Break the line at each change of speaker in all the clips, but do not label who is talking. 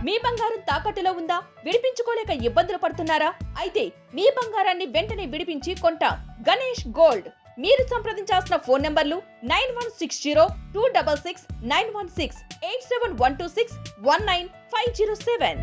మీ బంగారం తాకట్టులో ఉందా? విడిపించుకోలేక ఇబ్బందులు పడుతున్నారా? అయితే మీ బంగారాన్ని వెంటనే విడిపించి కొంటాం. గణేష్ గోల్డ్. మీరు సంప్రదించాల్సిన ఫోన్ నంబర్లు 9160-266-916, 8712619507.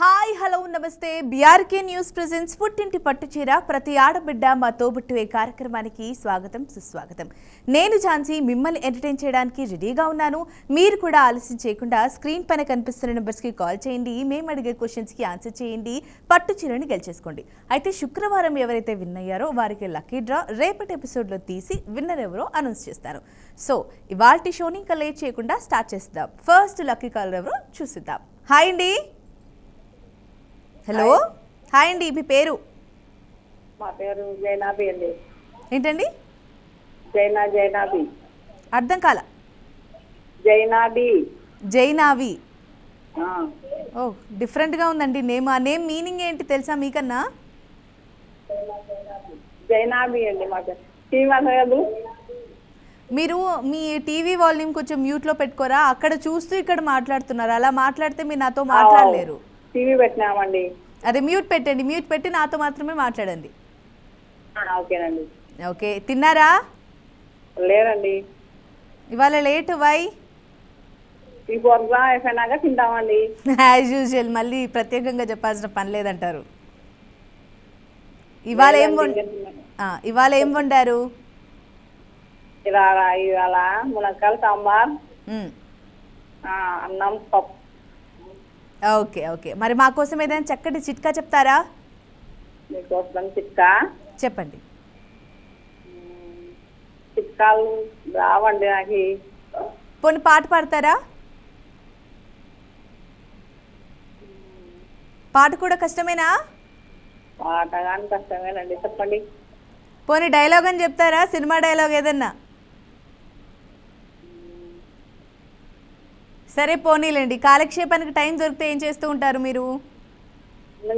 హాయ్ హలో నమస్తే. బీఆర్కే న్యూస్ ప్రెజెంట్స్ పుట్టింటి పట్టుచీర ప్రతి ఆడబిడ్డ మా తోబుట్టువే కార్యక్రమానికి స్వాగతం సుస్వాగతం. నేను ఝాన్సీ మిమ్మల్ని ఎంటర్టైన్ చేయడానికి రెడీగా ఉన్నాను. మీరు కూడా ఆలస్యం చేయకుండా స్క్రీన్ పైన కనిపిస్తున్న నెంబర్స్కి కాల్ చేయండి. మేము అడిగే క్వశ్చన్స్కి ఆన్సర్ చేయండి. పట్టుచీరని గెలిచేసుకోండి. అయితే శుక్రవారం ఎవరైతే విన్ అయ్యారో వారికి లక్కీ డ్రా రేపటి ఎపిసోడ్లో తీసి విన్నర్ ఎవరో అనౌన్స్ చేస్తాను. సో ఇవాల్టి షోని ఇంకా లేట్ చేయకుండా స్టార్ట్ చేద్దాం. ఫస్ట్ లక్కీ కాలర్ ఎవరో చూసిద్దాం. హాయ్ అండి. హలో హాయ్ అండి, మీ పేరు?
మా పేరు జైనాబి అండి.
ఏంటండి?
జైనాబి.
అర్థం కాల.
జైనాబి.
జైనావి.
ఆ.
ఓ డిఫరెంట్గా ఉందండి నేమ్. ఆ నేమ్ మీనింగ్ ఏంటి తెలుసా మీకన్నా?
జైనాబి అండి మా పేరు. శ్రీనివాసరావు.
మీరు మీ టీవీ వాల్యూమ్ కొంచెం మ్యూట్లో పెట్టుకోరా? అక్కడ చూస్తూ ఇక్కడ మాట్లాడుతున్నారు. అలా మాట్లాడితే మీరు నాతో మాట్లాడలేరు.
టీవీ పెట్టినామండి.
అదే మ్యూట్ పెట్టండి. మ్యూట్ పెట్టి నాతో మాత్రమే మాట్లాడండి.
ఓకేనండి.
ఓకే, తిన్నారా?
లేదండి.
ఇవాళ లేట్ వై?
ఈ ప్రోగ్రామ్ అయిపోయినాక తింటామండి.
As usual. మళ్ళీ ప్రత్యేకంగా చెప్పాల్సిన పని లేదంటారు. ఇవాళ ఏం వండారు?
ఇవాళ మునక్కాయల సాంబార్, అన్నం, పప్పు.
Okay okay. మరి మా కోసం ఏదైనా చక్కటి చిట్కా చెప్తారా?
మీకోసం చిట్కా
చెప్పండి.
చిట్కాలు రావండి నాకు.
పోనీ పాట పాడతారా? పాట కూడా కష్టమేనా?
పాట కానీ కష్టమేనండి. చెప్పండి.
పోనీ డైలాగ్ అని చెప్తారా? సినిమా డైలాగ్ ఏదన్నా? సరే పోనీలేండి. కాలక్షేపానికి టైం దొరికితే ఏం చేస్తూ ఉంటారు మీరు?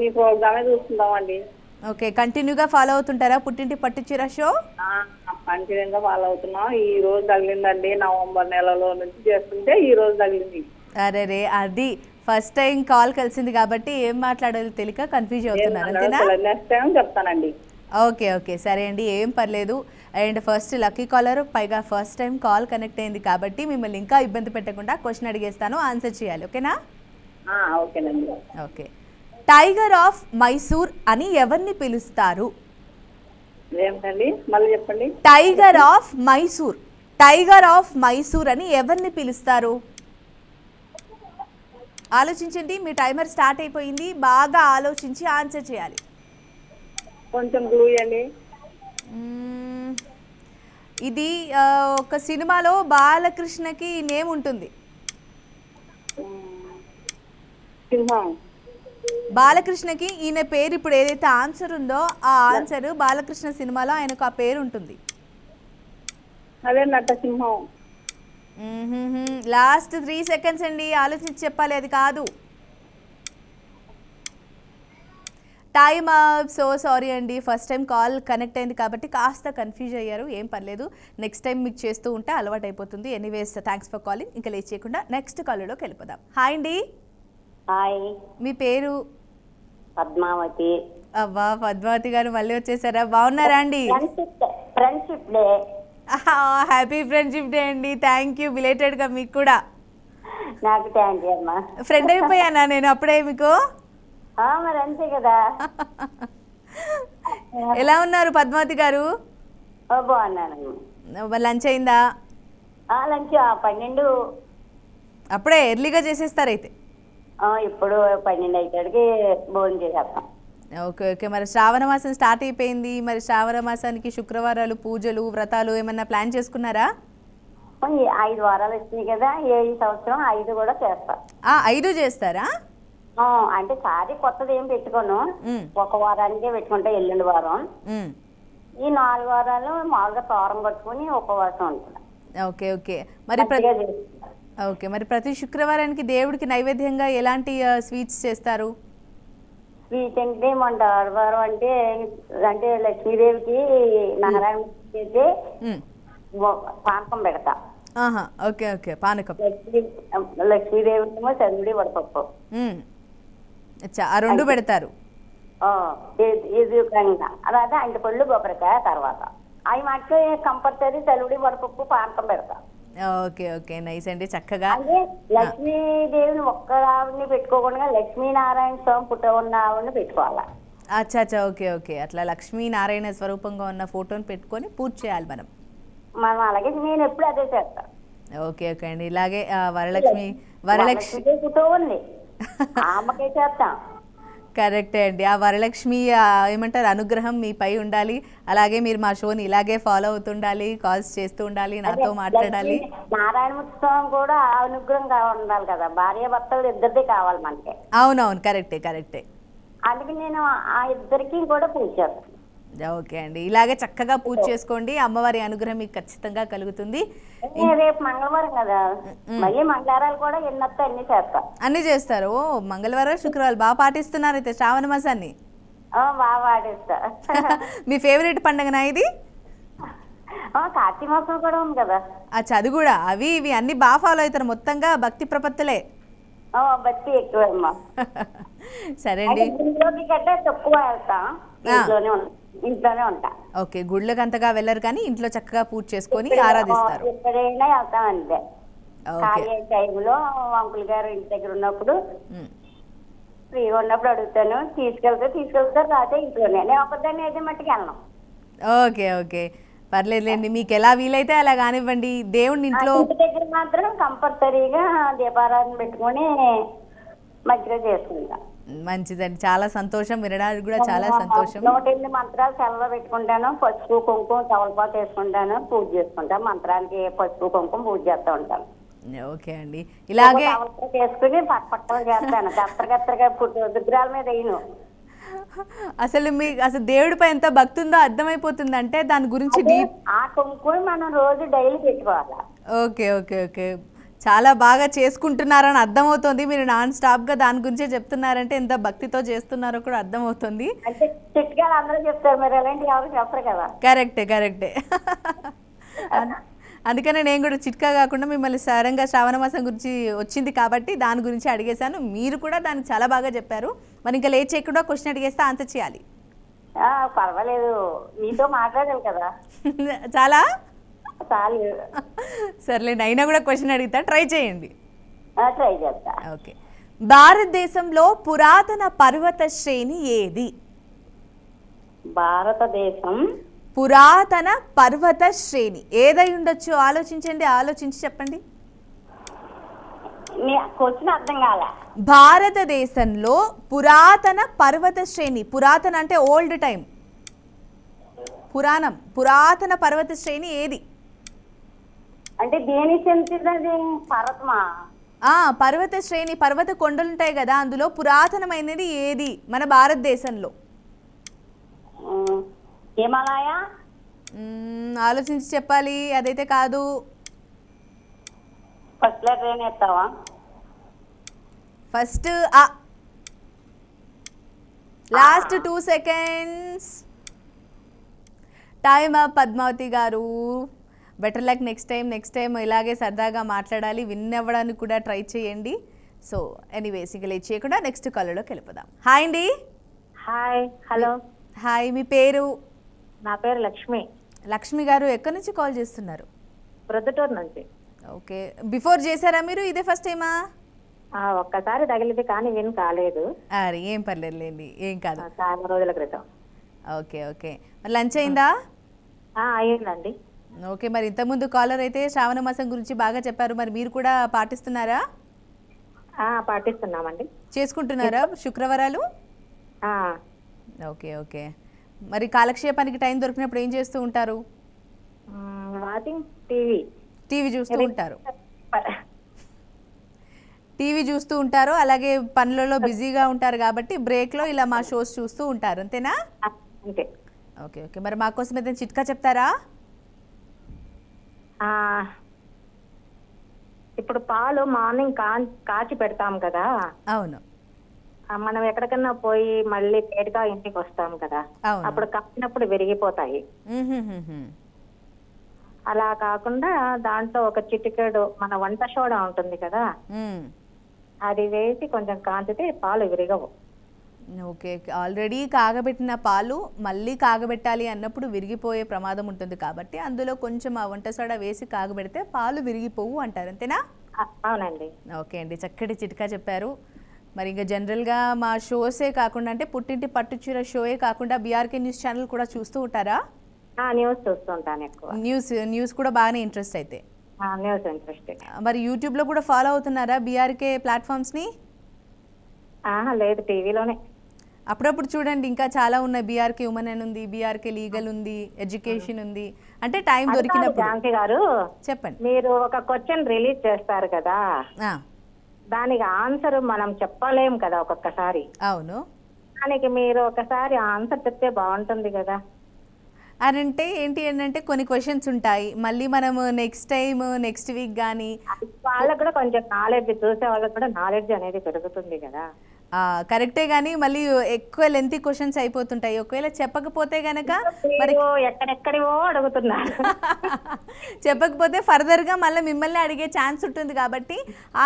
మీ ప్రోగ్రామే చూస్తుంటామండి.
ఓకే, కంటిన్యూగా ఫాలో అవుతుంటారా పుట్టింటి పట్టుచీర షో?
కంటిన్యూగా ఫాలో అవుతున్నాం. ఈ రోజు తగిలిందండి. నవంబర్ నెలలో నుంచి చేస్తుంటే ఈ రోజు తగిలింది.
అరే అది ఫస్ట్ టైం కాల్ కలిసింది కాబట్టి ఏం మాట్లాడాలో తెలియక కన్ఫ్యూజ్ అవుతున్నారు అంతేనా?
నెక్స్ట్ టైం చెప్తానండి.
ఓకే ఓకే సరే అండి, ఏం పర్లేదు. అండ్ ఫస్ట్ లక్కీ కాలర్, పైగా ఫస్ట్ టైం కాల్ కనెక్ట్ అయింది కాబట్టి మిమ్మల్ని ఇంకా ఇబ్బంది పెట్టకుండా క్వశ్చన్ అడిగేస్తాను, ఆన్సర్ చేయాలి. ఓకేనా?
ఓకేనండి.
ఓకే. టైగర్ ఆఫ్ మైసూర్ అని ఎవరిని పిలుస్తారు?
ఏమిటండి మళ్ళీ చెప్పండి.
Tiger of Mysore. Tiger of Mysore అని ఎవరిని పిలుస్తారు? ఆలోచించండి. మీ టైమర్ స్టార్ట్ అయిపోయింది. బాగా ఆలోచించి ఆన్సర్ చేయాలి.
కొంచెం క్లూ ఇవ్వండి.
ఇది ఒక సినిమాలో బాలకృష్ణకి నేమ్ ఉంటుంది.
సింహం.
బాలకృష్ణకి ఈయన పేరు, ఇప్పుడు ఏదైతే ఆన్సర్ ఉందో ఆ ఆన్సర్ బాలకృష్ణ సినిమాలో ఆయనకు ఆ పేరు ఉంటుంది.
అదే నటసింహం.
లాస్ట్ 3 సెకండ్స్ అండి, ఆలోచించి చెప్పాలి. అది కాదు. Time up. సో సారీ అండి, ఫస్ట్ టైం కాల్ కనెక్ట్ అయింది కాబట్టి కాస్త కన్ఫ్యూజ్ అయ్యారు. ఏం పర్లేదు, నెక్స్ట్ టైం మీకు చేస్తూ ఉంటే అలవాటు అయిపోతుంది. Anyways thanks for calling. ఇంకా లేట్ చేయకుండా నెక్స్ట్ కాల్లోకి వెళ్ళిపోదాం. హాయ్ అండి.
హాయ్,
మీ పేరు?
పద్మావతి.
అవ్వా, పద్మావతి గారు మళ్ళీ వచ్చేసారా? బాగున్నారా అండి?
Friendship day.
Happy friendship day అండి. Thank you. బిలేటెడ్గా మీకు కూడా.
నాకు థ్యాంక్ యూ అమ్మా.
ఫ్రెండ్ అయిపోయానా నేను అప్పుడే మీకు?
మరి అంతే కదా.
ఎలా ఉన్నారు పద్మావతి గారు?
బాగున్నాను.
లంచ్ అయిందా?
లంచ్ 12.
అప్పుడే ఎర్లీగా చేసేస్తారైతే?
ఇప్పుడు 12 అయ్యేటికి భోజనం చేసేస్తాం.
Okay okay. మరి శ్రావణ మాసం స్టార్ట్ అయిపోయింది. మరి శ్రావణ మాసానికి శుక్రవారాలు, పూజలు, వ్రతాలు ఏమన్నా ప్లాన్ చేసుకున్నారా?
5 వారాలు వచ్చినాయి కదా, ఈ సంవత్సరం 5 కూడా చేస్తా.
5 చేస్తారా?
అంటే సారీ కొత్తది ఏం పెట్టుకోను. ఒక వారానికే పెట్టుకుంటా, ఎల్లుండి వారం. ఈ 4 వారాలు మామూలుగా తోరం కట్టుకుని ఉపవాసం ఉంటుంది.
Okay okay. మరి ప్రతి శుక్రవారానికి దేవుడికి నైవేద్యంగా ఎలాంటి స్వీట్స్ చేస్తారు?
స్వీట్ అంటే మన ఆడవారం అంటే లక్ష్మీదేవికి నారాయణ పానకం పెడతా.
ఆహా, ఓకే ఓకే, పానకం.
లక్ష్మీ లక్ష్మీదేవి ఏమో చంద్రుడి వడపప్పు.
మ్మ్. అచ్చా, ఆ రెండు పెడతారు.
ఆ, ఇది కనుక అలాగే అంటి పళ్ళు కొబ్బరికాయ తర్వాత అవి మటుకు కంపల్సరీ చలుడి వడపప్పు పానకం పెడతా.
ఓకే ఓకే, నైస్ అండి, చక్కగా.
అంటే లక్ష్మీదేవిని ఒక్క ఆవిడని పెట్టుకోకుండా లక్ష్మీనారాయణ స్వామి పుట్ట ఉన్న ఆవిడని పెట్టుకోవాలి.
అచ్చా అచ్చా, ఓకే ఓకే, అట్లా లక్ష్మీనారాయణ స్వరూపంగా ఉన్న ఫోటోని పెట్టుకొని పూజ చేయాలి మనం.
మనం అలాగే నేను ఎప్పుడు అదే చేస్తాను.
ఓకే ఓకే అండి, ఇలాగే వరలక్ష్మి
లక్ష్మీదేవి పుట్ట ఉంది ఆమెకే చేస్తాం.
కరెక్టే అండి, ఆ వరలక్ష్మి ఏమంటారు అనుగ్రహం మీపై ఉండాలి. అలాగే మీరు మా షోని ఇలాగే ఫాలో అవుతుండాలి, కాల్స్ చేస్తూ ఉండాలి, నాతో మాట్లాడాలి.
నారాయణమూర్తి స్వామి కూడా అనుగ్రహం ఉండాలి కదా, భార్య భర్తలు ఇద్దరిదే కావాలి మనకి.
అవునవును, కరెక్టే కరెక్టే.
అందుకే నేను ఆ ఇద్దరికి కూడా పూజ చేస్తాను.
ఓకే అండి, ఇలాగే చక్కగా పూజ చేసుకోండి, అమ్మవారి అనుగ్రహం మీకు ఖచ్చితంగా కలుగుతుంది.
రేపు మంగళవారం కదా, మళ్ళీ మంగళవారాలు కూడా ఎన్నొత్త అన్ని చేస్తా.
అన్నీ చేస్తారు. ఓ, మంగళవారం శుక్రవారం బాగా పాటిస్తున్నారు అయితే శ్రావణ మాసాన్ని.
బాగా పాటిస్తా.
మీ ఫేవరెట్ పండుగనా ఇది?
కార్తీక మాసం కూడా ఉంది కదా.
అచ్చా, అది కూడా, అవి ఇవి అన్ని బాగా ఫాలో అవుతారు, మొత్తంగా భక్తి ప్రపత్తులే.
భక్తి ఎక్కువ అమ్మా.
సరే అండి,
గుడిలోకి గట్టే తక్కువ వెళ్తా, ఇంట్లోనే ఉంటా.
ఓకే, గుళ్ళకి అంతగా వెళ్ళరు కానీ ఇంట్లో చక్కగా పూజ చేసుకొని ఆరాధిస్తారు.
ఎక్కడైనా వెళ్తాం అంతే. ఖాళీ టైంలో అంకుల్ గారు ఇంటి దగ్గర ఉన్నప్పుడు ఫ్రీగా ఉన్నప్పుడు అడుగుతాను, తీసుకెళ్తారు రాతే ఇంట్లోనే. నేను ఒకదాన్ని అయితే మట్టుకు వెళ్ళను.
ఓకే ఓకే, పర్లేదులేండి, మీకు ఎలా వీలైతే అలా కానివ్వండి. దేవుడిని ఇంట్లో
ఇంటి దగ్గర మాత్రం కంపల్సరీగా దీపారాధన పెట్టుకొని మధ్యలో చేసుకుంటా.
మంచిదండి, చాలా సంతోషం, వినడానికి కూడా చాలా సంతోషం.
108 మంత్రాలు సెలవు పెట్టుకుంటాను, పసుపు కుంకుమ తవలపాత వేసుకుంటాను, పూజ చేసుకుంటాను. మంత్రానికి పసుపు కుంకుమ పూజ చేస్తూ ఉంటాను.
ఓకే అండి, ఇలాగే
తవలపాత వేసుకుని పక్కన చేస్తాను. గత్తరగా విగ్రహాల మీద వేయను.
అసలు దేవుడిపై ఎంత భక్తి ఉందో అర్థమైపోతుంది, అంటే దాని గురించి డీప్.
ఆ కుంకుమ మనం రోజు డైలీ పెట్టుకోవాలి.
ఓకే ఓకే ఓకే, చాలా బాగా చేసుకుంటున్నారని అర్థమవుతుంది. మీరు నాన్ స్టాప్గా దాని గురించే చెప్తున్నారంటే ఎంత భక్తితో చేస్తున్నారో కూడా అర్థమవుతుంది.
అంటే చిట్కాలు అందరూ చెప్తారు, మీరు ఎలాంటి ఎవరు చెప్పరు కదా.
కరెక్టే కరెక్టే. అందుకనే నేను కూడా చిట్కా కాకుండా మిమ్మల్ని సరంగా శ్రావణ మాసం గురించి వచ్చింది కాబట్టి దాని గురించి అడిగేశాను. మీరు కూడా దాన్ని చాలా బాగా చెప్పారు. మరి ఇంకా లేట్ చేయకుండా క్వశ్చన్ అడిగేస్తే ఆన్సర్ చేయాలి.
పర్వాలేదు, మీతో మాట్లాడాలి కదా.
చాలా
చాలు.
సర్లేండి, అయినా కూడా క్వశ్చన్ అడిగితే ట్రై చేయండి.
ట్రై చేస్తా.
ఓకే, భారతదేశంలో పురాతన పర్వత శ్రేణి ఏది?
భారతదేశం
పురాతన పర్వత శ్రేణి ఏదై ఉండొచ్చు? ఆలోచించండి, ఆలోచించి చెప్పండి.
క్వశ్చన్ అర్థం కాలే.
భారతదేశంలో పురాతన పర్వత శ్రేణి, పురాతన అంటే ఓల్డ్ టైం, పురాతన పర్వత శ్రేణి ఏది?
అంటే దేని చెందుతుంది? పర్వతమా?
పర్వత శ్రేణి, పర్వత కొండలు ఉంటాయి కదా, అందులో పురాతనమైనది ఏది మన భారతదేశంలో?
హిమాలయ.
ఆలోచించి చెప్పాలి, అదైతే కాదు.
ఫస్ట్ లెటర్ ఏం ఎత్తావా?
First last 2 seconds. Time up Padmavathi గారు. బెటర్ లక్ నెక్స్ట్ టైం ఇలాగే సరదాగా మాట్లాడాలి, విన్ అవ్వడానికి కూడా ట్రై చేయండి. సో ఎనీవేస్, ఇంకా లేట్ చేయకుండా నెక్స్ట్ కాలర్లోకి వెళ్ళిపోదాం. హాయ్ అండి.
హాయ్. హలో.
హాయ్, మీ పేరు?
నా పేరు లక్ష్మి.
లక్ష్మి గారు, ఎక్కడి నుంచి కాల్ చేస్తున్నారు?
ప్రొద్దుటూరు నుంచి.
ఓకే, బిఫోర్ చేశారా మీరు? ఇదే ఫస్ట్ టైమా?
ఒక్కసారి తగిలింది కానీ విన్ కాలేదు.
అరే ఏం పర్లేదులేండి, ఏం కాదు.
చాలా రోజుల క్రితం.
ఓకే ఓకే, మరి లంచ్ అయిందా?
అయ్యిందండి.
ఓకే, మరి ఇంతకుముందు కాలర్ అయితే శ్రావణ మాసం గురించి బాగా చెప్పారు. మరి మీరు కూడా పాటిస్తున్నారా?
పాటిస్తున్నామండి.
చేసుకుంటున్నారా శుక్రవారాలు? ఓకే ఓకే, మరి కాలక్షేపానికి టైం దొరికినప్పుడు ఏం చేస్తూ ఉంటారు?
వాచింగ్
టీవీ చూస్తూ ఉంటారు. టీవీ చూస్తూ ఉంటారు, అలాగే పనులలో బిజీగా ఉంటారు కాబట్టి బ్రేక్లో ఇలా మా షోస్ చూస్తూ ఉంటారు, అంతేనా?
అంతే.
ఓకే ఓకే, మరి మా కోసం ఏదైనా చిట్కా చెప్తారా?
ఇప్పుడు పాలు మార్నింగ్ కాచి పెడతాం కదా.
అవును.
మనం ఎక్కడికన్నా పోయి మళ్ళీ లేట్గా ఇంటికి వస్తాం కదా,
అవును.
అప్పుడు కాచినప్పుడు విరిగిపోతాయి.
అలా కాకుండా దాంట్లో ఒక చిటికెడు మన వంట సోడా ఉంటుంది కదా,
మ్మ్.
అది వేసి కొంచెం కాంచితే పాలు విరగవు.
ఓకే, ఆల్రెడీ కాగబెట్టిన పాలు మళ్ళీ కాగబెట్టాలి అన్నప్పుడు విరిగిపోయే ప్రమాదం ఉంటుంది కాబట్టి అందులో కొంచెం ఆ వంట సోడా వేసి కాగబెడితే పాలు విరిగిపోవు అంటారు, అంతేనా?
అవునండి.
ఓకే అండి, చక్కటి చిట్కా చెప్పారు. మరి ఇంకా జనరల్గా మా షోసే కాకుండా అంటే పుట్టింటి పట్టుచీర షోయే కాకుండా బీఆర్కే న్యూస్ ఛానల్ కూడా చూస్తూ ఉంటారా?
న్యూస్ చూస్తుంటాను ఎక్కువ.
న్యూస్ కూడా బాగానే ఇంట్రెస్ట్ అయితే.
News interested.
మరి యూట్యూబ్లో కూడా ఫాలో అవుతున్నారా బీఆర్కే ప్లాట్ఫామ్స్ని?
లేదు, టీవీలోనే.
అప్పుడప్పుడు చూడండి, ఇంకా చాలా ఉన్నాయి. బీఆర్కే ఉమెన్ అని ఉంది, బీఆర్కే లీగల్ ఉంది, ఎడ్యుకేషన్ ఉంది. అంటే టైం దొరికినప్పుడు.
జానకి గారు
చెప్పండి.
మీరు ఒక క్వశ్చన్ రిలీజ్ చేస్తారు కదా,
ఆ,
దానికి ఆన్సర్ మనం చెప్పలేం కదా ఒక్కొక్కసారి.
అవును.
దానికి మీరు ఒకసారి ఆన్సర్ చెప్తే బాగుంటుంది కదా.
అని అంటే ఏంటి అంటే కొన్ని క్వశ్చన్స్ ఉంటాయి, మళ్ళీ మనము నెక్స్ట్ టైం నెక్స్ట్ వీక్ కానీ
వాళ్ళకు కూడా కొంచెం నాలెడ్జ్, చూసే వాళ్ళకి కూడా నాలెడ్జ్ అనేది పెరుగుతుంది కదా.
కరెక్టే, కానీ మళ్ళీ ఎక్కువ లెంతీ క్వశ్చన్స్ అయిపోతుంటాయి. ఒకవేళ చెప్పకపోతే గనక మరి
మీరు ఎక్కడెక్కడివో అడుగుతున్నారు.
చెప్పకపోతే ఫర్దర్గా మళ్ళీ మిమ్మల్ని అడిగే ఛాన్స్ ఉంటుంది కాబట్టి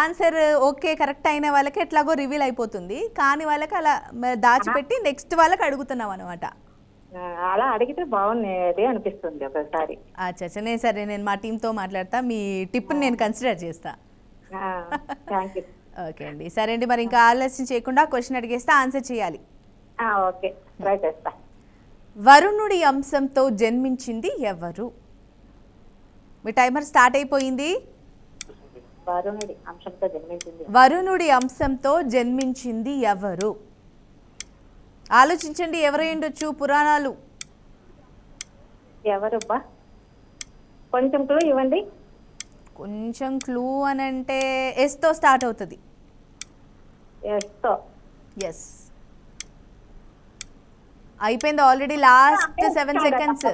ఆన్సర్ ఓకే కరెక్ట్ అయిన వాళ్ళకి ఎట్లాగో రివీల్ అయిపోతుంది, కానీ వాళ్ళకి అలా దాచిపెట్టి నెక్స్ట్ వాళ్ళకి అడుగుతున్నాం అనమాట.
అలా అడిగితే బాగుంది అనిపిస్తుంది ఒకసారి.
అచ్చా, నేను మా టీంతో మాట్లాడతా, మీ టిప్ని నేను కన్సిడర్ చేస్తా.
Thank you.
ఓకే అండి, సరే అండి. మరి ఇంకా ఆలస్యం చేయకుండా క్వశ్చన్ అడిగేస్తే ఆన్సర్ చేయాలి.
ఓకే, ట్రై చేస్తా.
వరుణుడి అంశంతో జన్మించింది ఎవరు? మీ టైమర్ స్టార్ట్ అయిపోయింది.
వరుణుడి అంశంతో జన్మించింది.
వరుణుడి అంశంతో జన్మించింది ఎవరు? ఆలోచించండి, ఎవరై ఉండొచ్చు? పురాణాలు.
ఎవరబ్బా, కొంచెం క్లూ ఇవ్వండి.
కొంచెం క్లూ అని అంటే ఎస్తో స్టార్ట్ అవుతుంది. ఎస్, అయిపోయింది ఆల్రెడీ, లాస్ట్ 7 సెకండ్స్.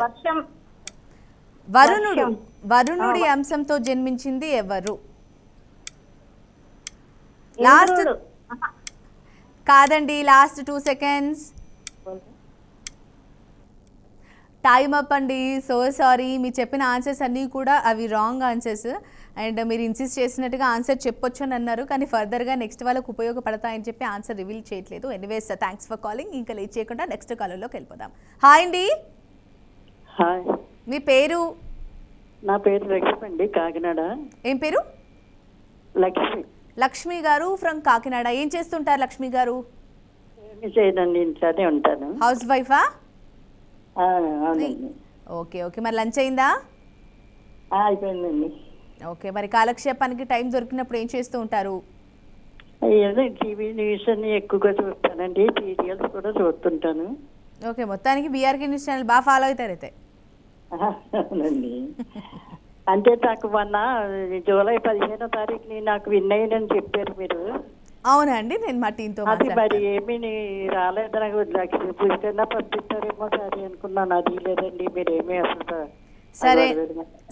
వరుణుడి అంశంతో జన్మించింది ఎవరు? లాస్ట్ కాదండి, లాస్ట్ 2 సెకండ్స్. టైమ్ అప్ అండి. సో సారీ, మీరు చెప్పిన ఆన్సర్స్ అన్నీ కూడా అవి రాంగ్ ఆన్సర్స్. అండ్ మీరు ఇన్సిస్ట్ చేసినట్టుగా ఆన్సర్ చెప్పొచ్చు అని అన్నారు, కానీ ఫర్దర్గా నెక్స్ట్ వాళ్ళకి ఉపయోగపడతాయని చెప్పి ఆన్సర్ రివీల్ చేయట్లేదు. Anyways, thanks for calling. ఇంకా లేట్ చేయకుండా నెక్స్ట్ కాలర్లోకి వెళ్ళిపోదాం. హాయ్ అండి.
హాయ్,
మీ పేరు?
నా పేరు లక్ష్మి అండి, కాకినాడ.
ఏం పేరు?
లక్ష్మి.
లక్ష్మి గారు ఫ్రమ్ కాకినాడ. ఏం చేస్తుంటారు లక్ష్మి గారు?
ఏమి చేయదండి, ఇంట్లోనే ఉంటాను.
హౌస్ వైఫా?
అవునండి.
ఓకే ఓకే, మరి లంచ్ అయిందా?
అయిపోయిందండి.
ఓకే, మరి కాలక్షేపానికి టైం దొరికినప్పుడు ఏం చేస్తూ ఉంటారు?
ఏదో టీవీ న్యూస్ అన్ని ఎక్కువగా చూస్తానండి, సీరియల్స్ కూడా చూస్తుంటాను.
ఓకే, మొత్తానికి బీఆర్కే న్యూస్ ఛానల్ బాగా ఫాలో అవుతారు అయితే.
అవునండి. అంటే నాకు మొన్న జూలై 15వ తారీఖుని నాకు విన్ అయ్యానని చెప్పారు మీరు.
అవునా అండి, నేను మా టీంతో
అది మరి ఏమీ రాలేదు, నాకు లక్ష్మి పుస్తకన్నా పంపిస్తారేమో సరే అనుకున్నాను. అది లేదండి, మీరేమీ అసలు.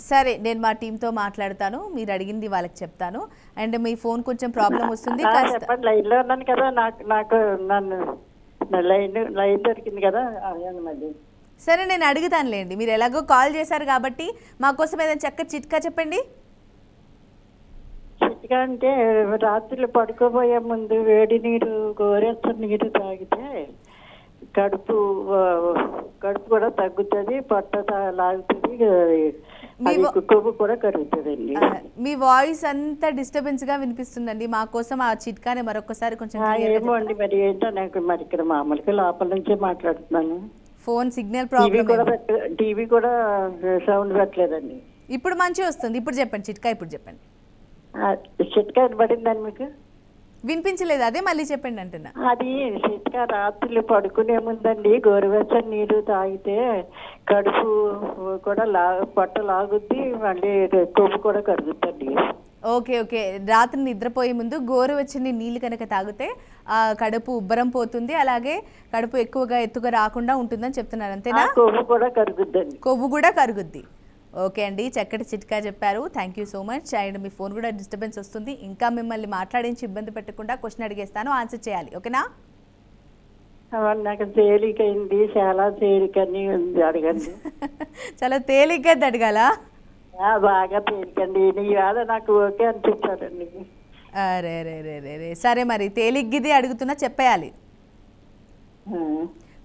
సరే, నేను మా టీంతో మాట్లాడతాను, మీరు అడిగింది వాళ్ళకి చెప్తాను. అండ్ మీ ఫోన్ కొంచెం ప్రాబ్లం వస్తుంది.
చెప్పండి, లైన్లో ఉన్నాను కదా, నాకు నన్ను లైన్ దొరికింది కదా.
సరే, నేను అడుగుతానులేండి. మీరు ఎలాగో కాల్ చేశారు కాబట్టి మా కోసం ఏదైనా చక్కటి చిట్కా చెప్పండి.
చిట్కా అంటే రాత్రులు పడుకోబోయే ముందు వేడి నీరు, గోరెచ్చని నీరు తాగితే కడుపు కూడా తగ్గుతుంది, పొట్ట లాగుతుంది, కొవ్వు కూడా కరుగుతుందండి.
మీ వాయిస్ అంతా డిస్టర్బెన్స్ గా వినిపిస్తుందండి. మా కోసం ఆ చిట్కాని మరొకసారి కొంచెం.
ఏమో అండి, మరి ఏంటో నాకు మరి ఇక్కడ మామూలుగా లోపల నుంచే మాట్లాడుతున్నాను.
Phone signal problem.
టీవీ కూడా సౌండ్ పెట్టలేదండి.
ఇప్పుడు మంచిగా వస్తుంది. ఇప్పుడు చెప్పండి చిట్కా, ఇప్పుడు చెప్పండి.
చిట్కా పడిందండి మీకు?
వినిపించలేదు, అదే మళ్ళీ చెప్పండి అంటున్నా.
అది చిట్కా రాత్రులు పడుకునే ముందండి గోరువెచ్చని నీరు తాగితే కడుపు కూడా పొట్ట లాగుద్ది, మళ్ళీ కొవ్వు కూడా కరుగుద్దండి.
ఓకే ఓకే, రాత్రి నిద్రపోయే ముందు గోరువెచ్చని నీళ్ళు కనుక తాగితే కడుపు ఉబ్బరం పోతుంది, అలాగే కడుపు ఎక్కువగా ఎత్తుగా రాకుండా ఉంటుందని చెప్తున్నారు, అంతేనా?
కొవ్వు కూడా కరుగుద్దండి.
కొవ్వు కూడా కరుగుద్ది. ఓకే అండి, చక్కటి చిట్కా చెప్పారు. Thank you so much. And me phone కూడా డిస్టర్బెన్స్ వస్తుంది, ఇంకా మిమ్మల్ని మాట్లాడించి ఇబ్బంది పెట్టకుండా క్వశ్చన్ అడిగేస్తాను, ఆన్సర్ చేయాలి. ఓకేనా?
నాకు తేలికైంది, చాలా తేలికని అడగండి.
చాలా తేలిగ్గా అడగాల?
బాగా తేలికండి. నీ వేళ నాకు ఓకే అనిపించాడండి.
అరే రే రే రే రే సరే మరి తేలిగ్గిది అడుగుతున్నా చెప్పేయాలి.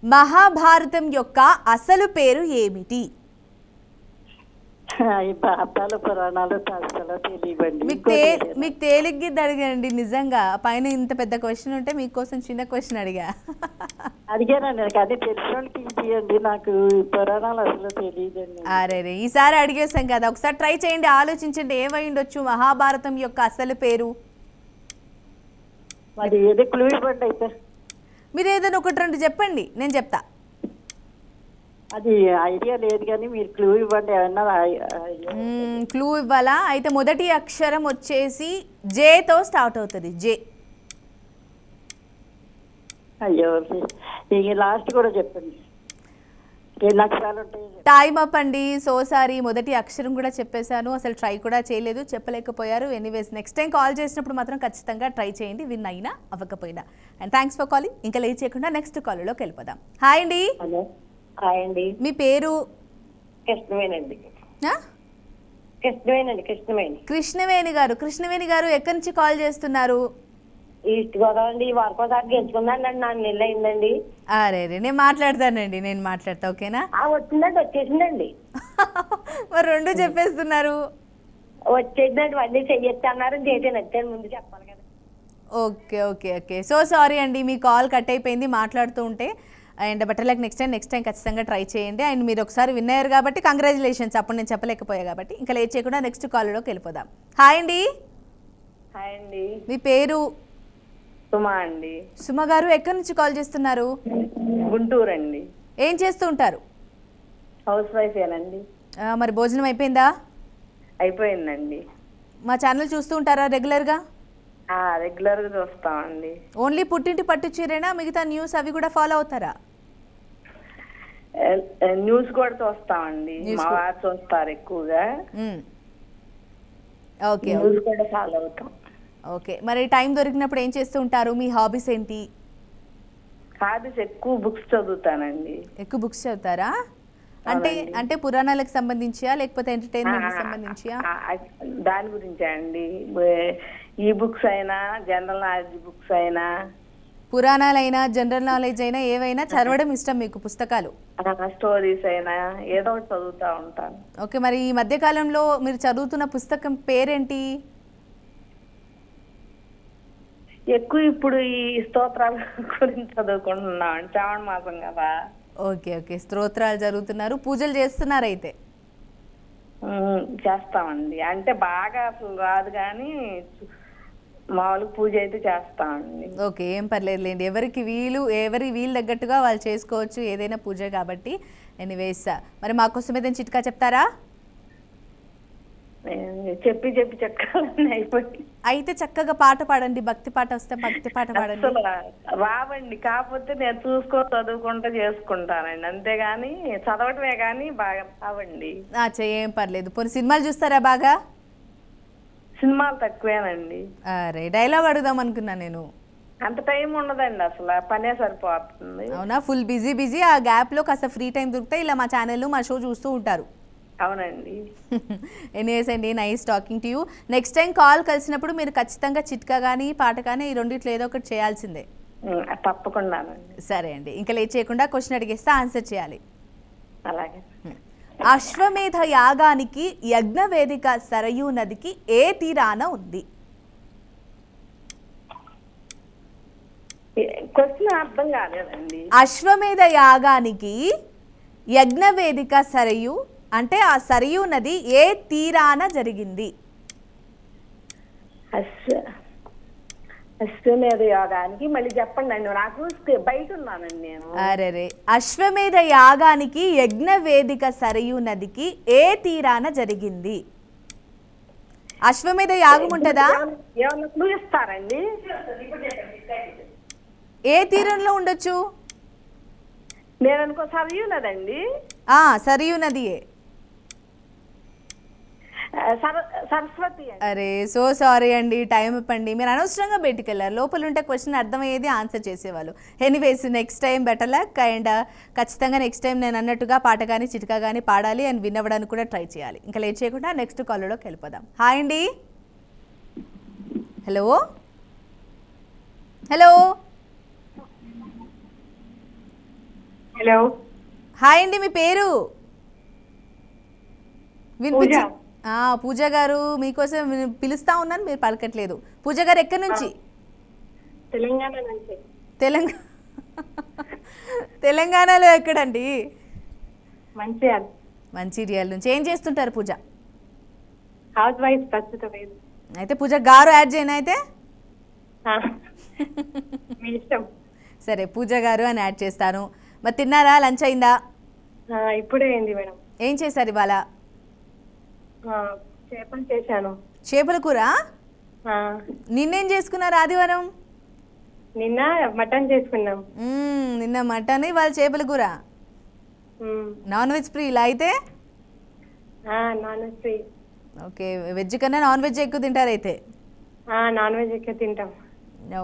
మహాభారతం యొక్క అసలు పేరు ఏమిటి?
ఈ పాతాల పురాణాలు అసలు తెలియవండి.
మీకు తేలిగ్గిది అడిగానండి నిజంగా. పైన ఇంత పెద్ద క్వశ్చన్ ఉంటే మీకోసం చిన్న క్వశ్చన్ అడిగా.
అడిగానండి, కానీ తెలిసిన వాళ్ళకి ఇవ్వండి. నాకు ఈ పురాణాలు అసలు తెలియదండి.
అరే రే ఈసారి అడిగేసాం కదా, ఒకసారి ట్రై చేయండి, ఆలోచించండి ఏమై ఉండొచ్చు మహాభారతం యొక్క అసలు పేరు.
మరి ఏదో క్లూ ఇవ్వండి అయితే.
మీరు ఏదైనా ఒకటి రెండు చెప్పండి, నేను చెప్తా.
అది ఐడియా లేదు కానీ మీరు క్లూ ఇవ్వండి ఏమన్నా.
క్లూ ఇవ్వాలా? అయితే మొదటి అక్షరం వచ్చేసి జేతో స్టార్ట్ అవుతుంది. జే.
అయ్యో, ఇక లాస్ట్ కూడా చెప్పండి. 2 అక్షరాలు ఉంటాయి.
టైం అప్ అండి. సో సారీ, మొదటి అక్షరం కూడా చెప్పేశాను, అసలు ట్రై కూడా చేయలేదు, చెప్పలేకపోయారు. ఎనీవేస్ నెక్స్ట్ టైం కాల్ చేసినప్పుడు మాత్రం ఖచ్చితంగా ట్రై చేయండి, విన్ అయినా అవ్వకపోయినా. And thanks for calling. ఇంకా లేట్ చేయకుండా నెక్స్ట్ కాల్లోకి వెళ్ళిపోదాం. హాయ్ అండి.
హలో, హాయ్ అండి.
మీ పేరు?
కృష్ణవేణండి.
ఆ?
కృష్ణవేణి.
కృష్ణవేణి గారు. కృష్ణవేణి గారు ఎక్కడి నుంచి కాల్ చేస్తున్నారు?
ఈస్ట్ గోదావరి అండి. వారకోసారి గెలుచుకున్నానండి, 4 నెలలు అయిందండి.
అరే రే నేను మాట్లాడతానండి, నేను మాట్లాడతా, ఓకేనా?
వచ్చిందండి, వచ్చేసిందండి.
మరి రెండు చెప్పేస్తున్నారు.
వచ్చేసిందండి, మళ్ళీ చెయ్యొచ్చు అన్నారు, చేసేనట్టు ముందు చెప్పాలి కదా.
Okay okay okay so sorry అండి, మీ కాల్ కట్ అయిపోయింది మాట్లాడుతూ ఉంటే. And better like next time ఖచ్చితంగా ట్రై చేయండి. అండ్ మీరు ఒకసారి విన్ అయ్యారు కాబట్టి కంగ్రాచులేషన్స్. అప్పుడు నేను చెప్పలేకపోయా కాబట్టి ఇంకా లేట్ చేయకుండా నెక్స్ట్ కాల్లోకి వెళ్ళిపోదాం. హాయ్ అండి.
హాయ్ అండి.
మీ పేరు?
సుమా అండి.
సుమ గారు ఎక్కడి నుంచి కాల్ చేస్తున్నారు?
గుంటూరు అండి.
ఏం చేస్తూ ఉంటారు?
హౌస్ వైఫేనండి.
మరి భోజనం అయిపోయిందా?
అయిపోయిందండి.
మా ఛానల్ చూస్తూ ఉంటారా రెగ్యులర్గా?
రెగ్యులర్గా చూస్తామండి.
ఓన్లీ పుట్టింటి పట్టు చీరేనా, మిగతా న్యూస్ అవి కూడా ఫాలో అవుతారా?
న్యూస్ కూడా చూస్తామండి, మా వారు చూస్తారు ఎక్కువగా.
ఓకే,
న్యూస్ కూడా ఫాలో అవుతాం.
ఓకే. మరి టైం దొరికినప్పుడు ఏం చేస్తూ ఉంటారు? మీ హాబీస్ ఏంటి?
హాబీస్ ఎక్కువ బుక్స్ చదువుతానండి.
ఎక్కువ బుక్స్ చదువుతారా? అంటే పురాణాలకు సంబంధించియా లేకపోతే ఎంటర్టైన్మెంట్ సంబంధించియా?
దాని గురించే అండి. ఈ బుక్స్ అయినా, జనరల్ నాలెడ్జ్ బుక్స్ అయినా,
పురాణాలైనా జనరల్ నాలెడ్జ్ అయినా ఏవైనా చదవడం ఇష్టం మీకు? పుస్తకాలు,
స్టోరీస్ అయినా ఏదో ఒకటి చదువుతూ ఉంటాను.
ఓకే. మరి ఈ మధ్య కాలంలో మీరు చదువుతున్న పుస్తకం పేరేంటి?
ఎక్కువ ఇప్పుడు ఈ స్తోత్రాల గురించి చదువుకుంటున్నాం, శ్రావణ మాసం కదా.
ఓకే ఓకే స్తోత్రాలు జరుగుతున్నారు, పూజలు చేస్తున్నారు అయితే?
చేస్తామండి. అంటే బాగా అసలు రాదు కానీ మామూలుగా పూజ అయితే చేస్తామండి.
ఓకే, ఏం పర్లేదులేండి. ఎవరి వీలు తగ్గట్టుగా వాళ్ళు చేసుకోవచ్చు, ఏదైనా పూజ కాబట్టి. ఎనీవేస్ మరి మాకోసం ఏదైనా చిట్కా చెప్తారా?
చెప్పి చెక్కాలని అయిపోయి.
అయితే చక్కగా పాట పాడండి, భక్తి పాట వస్తే భక్తి పాట పాడండి.
అసలు రావండి, కాకపోతే నేను చదువుకుంటా చేసుకుంటానండి, అంతేగాని చదవటమే కానీ బాగా రావండి.
ఏం పర్లేదు. పోనీ సినిమాలు చూస్తారా బాగా?
సినిమాలు తక్కువేనండి.
అరే డైలాగ్ అడుగుదాం అనుకున్నా నేను.
అంత టైం ఉండదండి, అసలు పనే సరిపోతుంది.
అవునా? Full busy. ఆ గ్యాప్లో కాస్త ఫ్రీ టైం దొరికితే ఇలా మా ఛానల్ మా షో చూస్తూ ఉంటారు.
అవునండి.
ఎనీవేస్ అండి, nice talking to you. Next time call కలిసినప్పుడు మీరు ఖచ్చితంగా చిట్కా కానీ పాట కానీ ఈ రెండిట్లో ఏదో ఒకటి చేయాల్సిందే.
తప్పకుండా.
సరే అండి, ఇంకా లేట్ చేయకుండా క్వశ్చన్ అడిగేస్తే ఆన్సర్ చేయాలి.
అలాగే.
అశ్వమేధ యాగానికి యజ్ఞవేదిక సరయూ నదికి ఏ తీరాన ఉంది?
క్వశ్చన్ అర్థం కాలేదండి.
అశ్వమేధ యాగానికి యజ్ఞవేదిక సరయూ అంటే ఆ సరయూ నది ఏ తీరాన జరిగింది?
అశ్వమేధ యాగానికి మళ్ళీ చెప్పండి అండి, నాకు బయట ఉన్నానండి నేను.
అరే అశ్వమేధ యాగానికి యజ్ఞవేదిక సరయూ నదికి ఏ తీరాన జరిగింది? అశ్వమేధ యాగం ఉంటుందా?
ఏమన్నా క్లూ ఇస్తారండి?
ఏ తీరంలో ఉండొచ్చు?
నేను అనుకో సరయూ నదండి.
సరయూ నదియే.
సరస్వతి అండి.
అరే సో సారీ అండి, టైం ఇవ్వండి. మీరు అనవసరంగా బయటికి వెళ్ళారు. లోపల ఉంటే క్వశ్చన్ అర్థమయ్యేది, ఆన్సర్ చేసేవాళ్ళు. Anyways next time better luck. And ఖచ్చితంగా నెక్స్ట్ టైం నేను అన్నట్టుగా పాట కానీ చిట్కా కానీ పాడాలి అండ్ విన్ అవ్వడానికి కూడా ట్రై చేయాలి. ఇంకా లేట్ చేయకుండా నెక్స్ట్ కాల్లోకి వెళ్ళిపోదాం. హాయ్ అండి. హలో హలో
హలో,
హాయ్ అండి, మీ పేరు వినిపించి పూజ గారు మీకోసం పిలుస్తా ఉన్నాను, మీరు పలకట్లేదు. పూజ గారు ఎక్కడి నుంచి?
తెలంగాణ నుంచి.
తెలంగాణలో ఎక్కడండి?
మంచిర్యాల
నుంచి. ఏం చేస్తుంటారు పూజ?
హౌస్ వైఫ్ ప్రస్తుతం.
అయితే పూజ గారు యాడ్ చేయను అయితే
మీ ఇష్టం.
సరే పూజ గారు అని యాడ్ చేస్తాను. మరి తిన్నారా? లంచ్ అయిందా?
ఇప్పుడే అయింది మేడం.
ఏం చేశారు ఇవాళ?
చేపలు చేశాను.
చేపల కూర? నిన్నేం చేసుకున్నారు ఆదివారం?
నిన్న మటన్ చేసుకున్నాం.
నిన్న మటన్, ఇవాళ చేపల కూర. నాన్ వెజ్ ఫ్రీ ఇలా అయితే?
Non veg free.
Okay, veg కన్నా నాన్ వెజ్ ఎక్కువ తింటారు అయితే?
నాన్ వెజ్ ఎక్కువ తింటాం.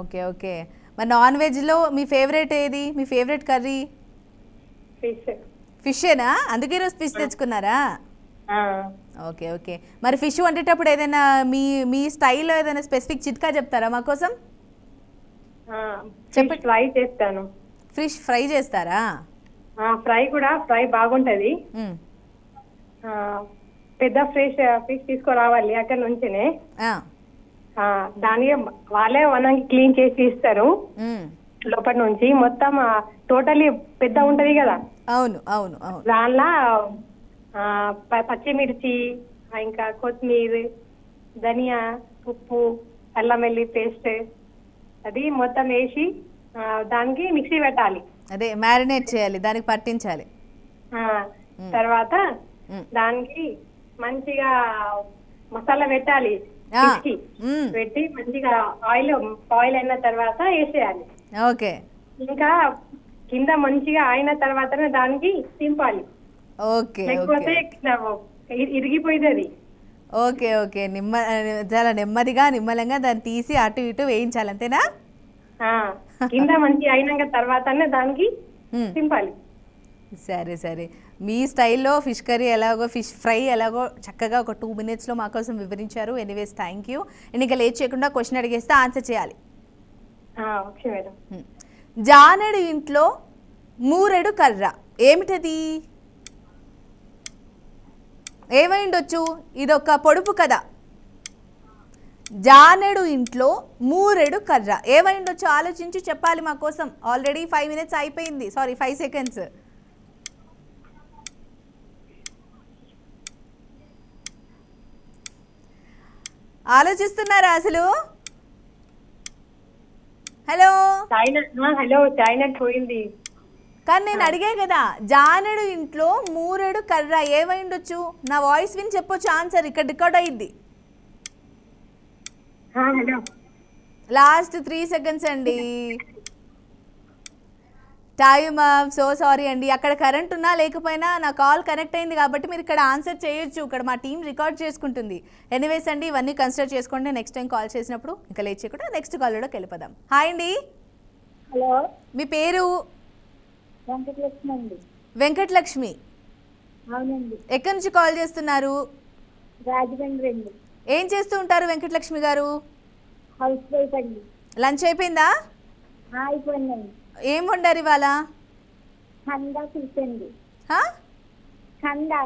Okay okay. మరి నాన్ వెజ్లో మీ ఫేవరెట్ ఏది? మీ ఫేవరెట్ కర్రీ?
ఫిష్.
ఫిషేనా? అందుకే ఈరోజు ఫిష్ తెచ్చుకున్నారా? Okay okay. మరి ఫిష్ వండేటప్పుడు ఏదైనా మీ స్టైల్లో ఏదైనా స్పెసిఫిక్ చిట్కా చెప్తారా మా కోసం?
చెప్పండి. ఫ్రై చేస్తాను.
ఫిష్ ఫ్రై చేస్తారా?
ఫ్రై బాగుంటది. పెద్ద ఫిష్ తీసుకురావాలి అక్కడ నుంచినే. దాని వాళ్ళే వనంకి క్లీన్ చేసి ఇస్తారు. లోపల నుంచి మొత్తం టోటలీ పెద్ద ఉంటది కదా.
అవును అవును అవును.
దానిలో పచ్చిమిర్చి, ఇంకా కొత్తిమీర, ధనియా, ఉప్పు, అల్లం వెల్లుల్లి పేస్ట్ అది మొత్తం వేసి దానికి మిక్సీ పెట్టాలి.
అదే మ్యారినేట్ చేయాలి, దానికి పట్టించాలి.
తర్వాత దానికి మంచిగా మసాలా పెట్టాలి. పెట్టి మంచిగా ఆయిల్ అయిన తర్వాత వేసేయాలి.
ఓకే.
ఇంకా కింద మంచిగా అయిన తర్వాతనే దానికి తింపాలి.
ఓకే
లేకపోతే ఇరిగిపోయింది.
Okay okay. చాలా నెమ్మదిగా నిమ్మలంగా దాన్ని తీసి అటు ఇటు వేయించాలి, అంతేనా?
కింద మంచి అయినాక తర్వాతనే దానికి తింపాలి.
సరే సరే. మీ స్టైల్లో ఫిష్ కర్రీ ఎలాగో, ఫిష్ ఫ్రై ఎలాగో చక్కగా ఒక 2 minutesలో మా కోసం వివరించారు. Anyways thank you. ఇంకా లేట్ చేయకుండా క్వశ్చన్ అడిగేస్తే ఆన్సర్ చేయాలి.
Okay madam.
జానెడు ఇంట్లో మూరెడు కర్ర ఏమిటది? ఏమైండొచ్చు? ఇదొక పొడుపు కదా. జానెడు ఇంట్లో మూరెడు కర్ర ఏమైండొచ్చు? ఆలోచించి చెప్పాలి మా కోసం. ఆల్రెడీ 5 minutes అయిపోయింది. Sorry 5 seconds. ఆలోచిస్తున్నారా అసలు? హలో
హలో, చాయ్ పోయింది.
కానీ నేను అడిగే కదా, జానెడు ఇంట్లో మూరెడు కర్ర ఏమైండొచ్చు? నా వాయిస్ విని చెప్పొచ్చు ఆన్సర్, ఇక్కడ రికార్డ్ అయ్యిద్ది. లాస్ట్ 3 seconds అండి. టైమ్ సో సారీ అండి. అక్కడ కరెంట్ ఉన్నా లేకపోయినా నా కాల్ కనెక్ట్ అయింది కాబట్టి మీరు ఇక్కడ ఆన్సర్ చేయొచ్చు. ఇక్కడ మా టీం రికార్డ్ చేసుకుంటుంది. ఎనీవేస్ అండి, ఇవన్నీ కన్సిడర్ చేసుకోండి నెక్స్ట్ టైం కాల్ చేసినప్పుడు. ఇంకా లేట్ చేయకుండా నెక్స్ట్ కాల్లోకి వెళ్ళిపోదాం. హాయ్ అండి.
హలో,
మీ పేరు?
వెంకటలక్ష్మి అండి.
వెంకటలక్ష్మి.
అవునండి.
ఎక్కడి నుంచి కాల్ చేస్తున్నారు?
రాజమండ్రి అండి.
ఏం చేస్తూ ఉంటారు వెంకటలక్ష్మి గారు?
హౌస్ వైఫ్ అండి.
లంచ్ అయిపోయిందా?
అయిపోయిందండి.
ఏం వండారు ఇవాళ?
కందా పులుసండి. కందా.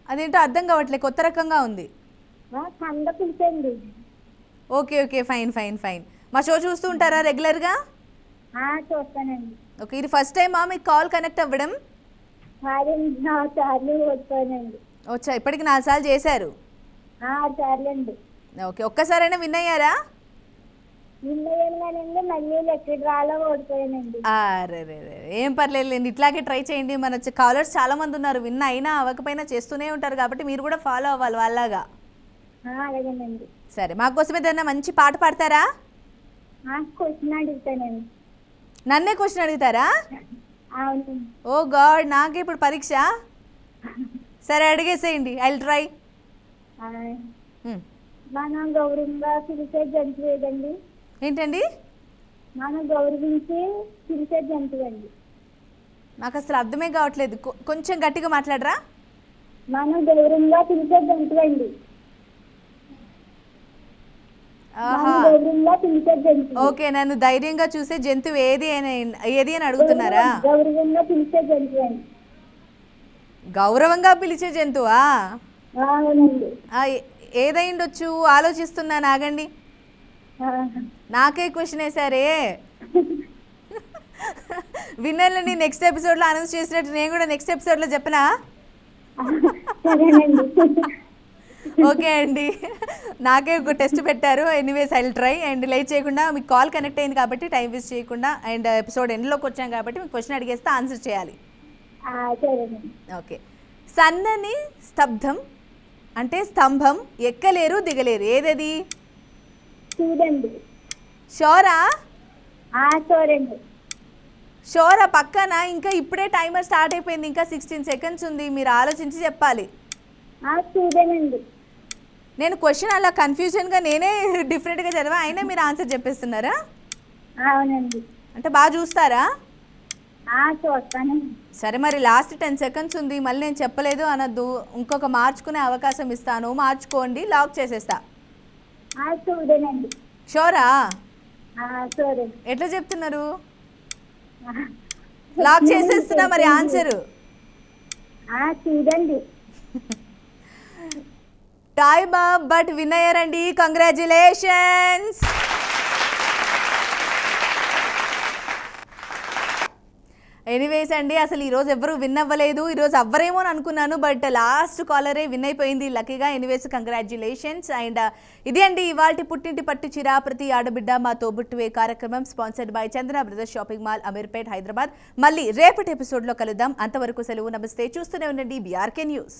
అదేంటో అర్థం కావట్లేదు, కొత్త రకంగా ఉంది.
కంద పులుసండి.
Okay okay, fine fine fine. మా షో చూస్తూ ఉంటారా రెగ్యులర్గా?
చూస్తానండి.
ఓకే, ఇది ఫస్ట్ టైమా మీకు కాల్ కనెక్ట్ అవ్వడం?
4 సార్లు వచ్చానండి.
వచ్చా, ఇప్పటికి 4 సార్లు చేశారు.
6 సార్లు అండి.
ఓకే, ఒక్కసారైనా విన్ అయ్యారా?
విన్నాయండి, మళ్ళీ ఎక్కడ రాలో ఓడిపోయానండి.
అరే ఏం పర్లేదులేండి, ఇట్లాగే ట్రై చేయండి. మన కాలర్స్ చాలా మంది ఉన్నారు, విన్ అయినా అవ్వకపోయినా చేస్తూనే ఉంటారు కాబట్టి మీరు కూడా ఫాలో అవ్వాలి వాళ్ళలాగా.
అలాగేనండి.
సరే, మాకోసం ఏదైనా మంచి పాట పాడతారా?
క్వశ్చన్ అడుగుతానండి.
నన్నే క్వశ్చన్ అడుగుతారా?
అవును.
ఓ గాడ్, నాకే ఇప్పుడు పరీక్ష. సరే అడిగేసేయండి, ఐ విల్ ట్రై. ఉమ్.
మనం గౌరవంగా పిలిచే జంతువు ఏదండి?
ఏంటండి?
మనం గౌరవించి పిలిచే జంతువు అండి.
నాకు అసలు అర్థమే కావట్లేదు, కొంచెం గట్టిగా మాట్లాడరా?
మనం గౌరవంగా పిలిచే జంతువు అండి.
ఆహా,
గౌరవంగా పిలిచే జంతువు.
ఓకే, నన్ను ధైర్యంగా చూసే జంతువు ఏది అని అడుగుతున్నారా?
గౌరవంగా పిలిచే జంతువు అండి.
గౌరవంగా పిలిచే జంతువా?
అవునండి.
ఏదైండొచ్చు, ఆలోచిస్తున్నాను, ఆగండి. నాకే క్వశ్చన్ వేసారే. విన్నర్లని నెక్స్ట్ ఎపిసోడ్లో అనౌన్స్ చేసినట్టు నేను కూడా నెక్స్ట్ ఎపిసోడ్లో చెప్పనా? ఓకే అండి, నాకే ఒక టెస్ట్ పెట్టారు. Anyways I will try. And late చేయకుండా, మీకు కాల్ కనెక్ట్ అయింది కాబట్టి టైం వేస్ట్ చేయకుండా, అండ్ ఎపిసోడ్ ఎండ్లోకి వచ్చాం కాబట్టి మీకు క్వశ్చన్ అడిగేస్తే ఆన్సర్ చేయాలి. ఓకే. సన్నని స్తబ్దం అంటే స్తంభం, ఎక్కలేరు దిగలేరు, ఏదది?
చూడండి.
షోరా?
చూడండి.
షోరా పక్కన. ఇంకా ఇప్పుడే టైమర్ స్టార్ట్ అయిపోయింది, ఇంకా 16 సెకండ్స్ ఉంది, మీరు ఆలోచించి చెప్పాలి.
చూడండి.
నేను క్వశ్చన్ అలా కన్ఫ్యూజన్గా నేనే డిఫరెంట్గా చదివా, అయినా మీరు ఆన్సర్ చెప్పేస్తున్నారా?
అవునండి.
అంటే బాగా చూస్తారా?
చూస్తానండి.
సరే, మరి లాస్ట్ 10 సెకండ్స్ ఉంది, మళ్ళీ నేను చెప్పలేదు అనొద్దు, ఇంకొక మార్చుకునే అవకాశం ఇస్తాను, మార్చుకోండి, లాక్ చేసేస్తా.
చూడండి.
షోరా?
చూడండి.
ఎట్లా చెప్తున్నారు? లాక్ చేసేస్తున్నా మరి ఆన్సర్.
చూడండి.
టైమ్ అప్, బట్ విన్ అయ్యారండి, కంగ్రాచులేషన్స్. ఎనీవేస్ అండి, అసలు ఈరోజు ఎవరు విన్ అవ్వలేదు, ఈరోజు అవ్వరేమో అని అనుకున్నాను, బట్ లాస్ట్ కాలరే విన్ అయిపోయింది లక్కీగా. Anyways congratulations. అండ్ ఇది అండి ఇవాల్టి పుట్టింటి పట్టు చీర ప్రతి ఆడబిడ్డ మా తోబుట్టువే కార్యక్రమం, sponsored by Chandra brothers shopping mall, Ameerpet, Hyderabad. మళ్ళీ రేపటి ఎపిసోడ్లో కలుద్దాం. అంతవరకు సెలవు, నమస్తే. చూస్తూనే ఉండండి BRK న్యూస్.